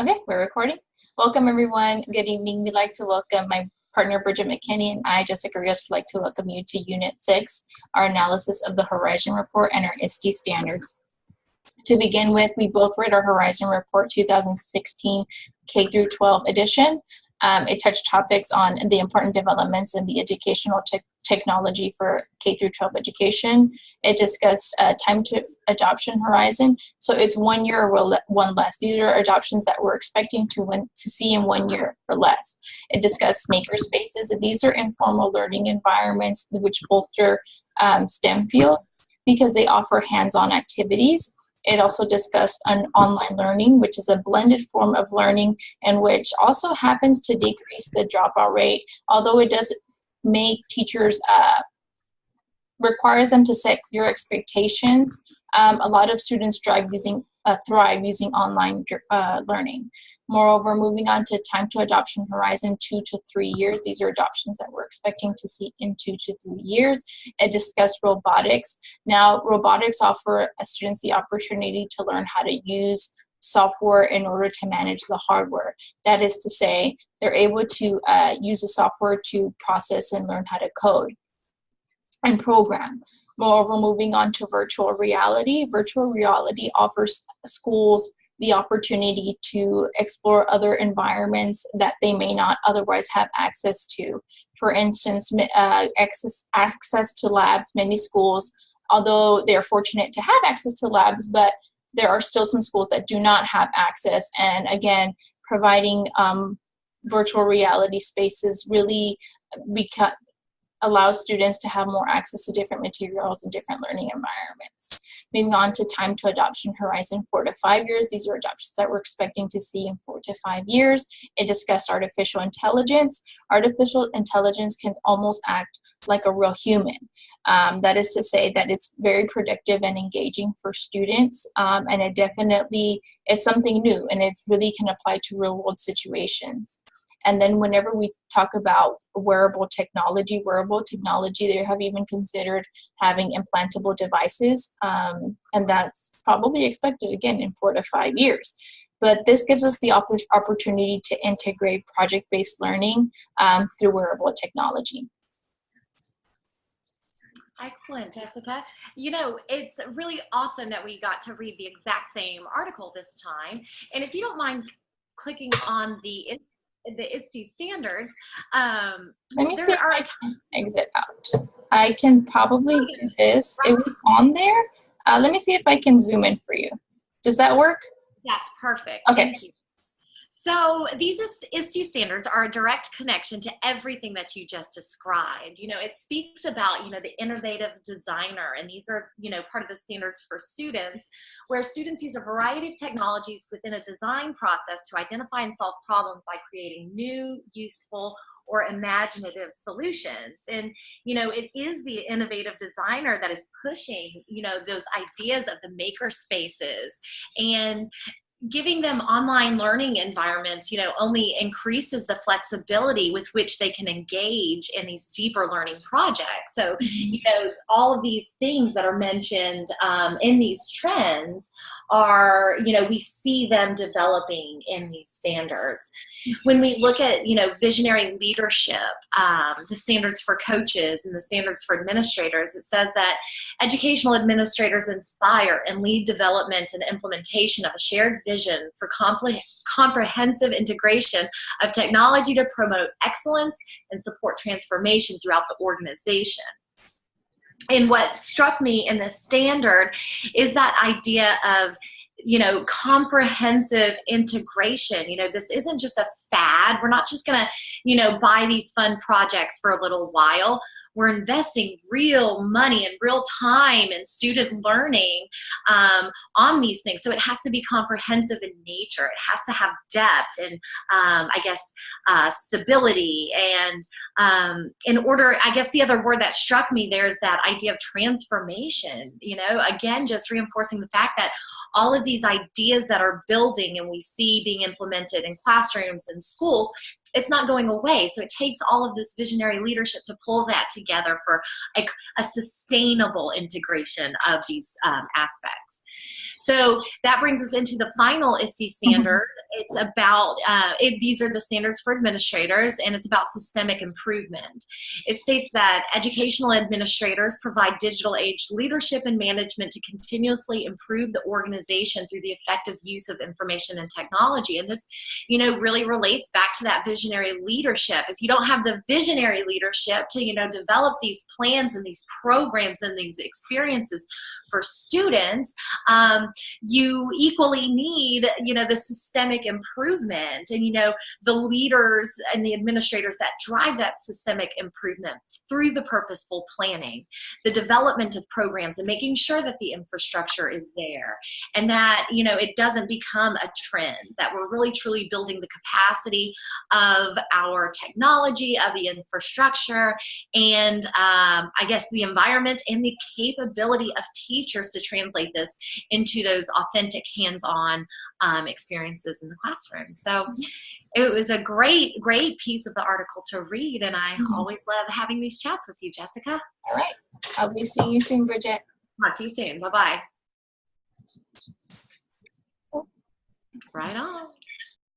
Okay, we're recording. Welcome, everyone. Good evening. We'd like to welcome my partner, Bridget McKinney, and I, Jessica Rios, would like to welcome you to Unit 6, our analysis of the Horizon Report and our ISTE standards. To begin with, we both read our Horizon Report 2016 K through 12 edition. It touched topics on the important developments in the educational technology for K through 12 education. It discussed time to adoption horizon. So it's 1 year or one less. These are adoptions that we're expecting to see in 1 year or less. It discussed maker spaces. And these are informal learning environments which bolster STEM fields because they offer hands-on activities. It also discussed an online learning, which is a blended form of learning and which also happens to decrease the dropout rate, although it does make teachers, requires them to set clear expectations. A lot of students thrive using online learning. Moreover, moving on to time to adoption horizon, 2 to 3 years. These are adoptions that we're expecting to see in 2 to 3 years. It discussed robotics. Now, robotics offer students the opportunity to learn how to use software in order to manage the hardware. That is to say, they're able to use the software to process and learn how to code and program. Moreover, moving on to virtual reality. Virtual reality offers schools the opportunity to explore other environments that they may not otherwise have access to. For instance, access to labs. Many schools, although they're fortunate to have access to labs, but there are still some schools that do not have access. And again, providing virtual reality spaces really allows students to have more access to different materials and different learning environments. Moving on to time to adoption horizon, 4 to 5 years. These are adoptions that we're expecting to see in 4 to 5 years. It discussed artificial intelligence. Artificial intelligence can almost act like a real human. That is to say that it's very predictive and engaging for students, and it's something new, and it really can apply to real world situations. And then whenever we talk about wearable technology, they have even considered having implantable devices, and that's probably expected again in 4 to 5 years. But this gives us the opportunity to integrate project-based learning through wearable technology. Excellent, Jessica. You know, it's really awesome that we got to read the exact same article this time. And if you don't mind clicking on the ISTE standards, let me see if I can exit out. I can probably do this. It was on there. Let me see if I can zoom in for you. Does that work? That's perfect. Okay. Thank you. So these ISTE standards are a direct connection to everything that you just described. You know, it speaks about, the innovative designer, and these are, part of the standards for students, where students use a variety of technologies within a design process to identify and solve problems by creating new, useful, or imaginative solutions. And, it is the innovative designer that is pushing, those ideas of the maker spaces, and giving them online learning environments, only increases the flexibility with which they can engage in these deeper learning projects. So, all of these things that are mentioned in these trends are, we see them developing in these standards. When we look at, visionary leadership, the standards for coaches and the standards for administrators, it says that educational administrators inspire and lead development and implementation of a shared vision for comprehensive integration of technology to promote excellence and support transformation throughout the organization. And what struck me in this standard is that idea of comprehensive integration. This isn't just a fad. We're not just going to, buy these fun projects for a little while. We're investing real money and real time and student learning on these things. So it has to be comprehensive in nature. It has to have depth and, stability. And in order, I guess the other word that struck me there is that idea of transformation, again, just reinforcing the fact that all of these ideas that are building and we see being implemented in classrooms and schools it's not going away. So it takes all of this visionary leadership to pull that together for a sustainable integration of these aspects. So that brings us into the final ISTE standard. It's about, these are the standards for administrators, and it's about systemic improvement. It states that educational administrators provide digital age leadership and management to continuously improve the organization through the effective use of information and technology. And this, you know, really relates back to that visionary leadership. If you don't have the visionary leadership to, you know, develop these plans and these programs and these experiences for students, you equally need, you know, the systemic improvement and, you know, the leaders and the administrators that drive that systemic improvement through the purposeful planning, the development of programs, and making sure that the infrastructure is there, and that, you know, it doesn't become a trend, that we're really truly building the capacity of our technology, of the infrastructure, and I guess the environment and the capability of teachers to translate this into those authentic hands-on experiences in the classroom. So it was a great piece of the article to read, and I always love having these chats with you, Jessica. All right. I'll be seeing you soon, Bridget. Talk to you soon. Bye-bye. Right on.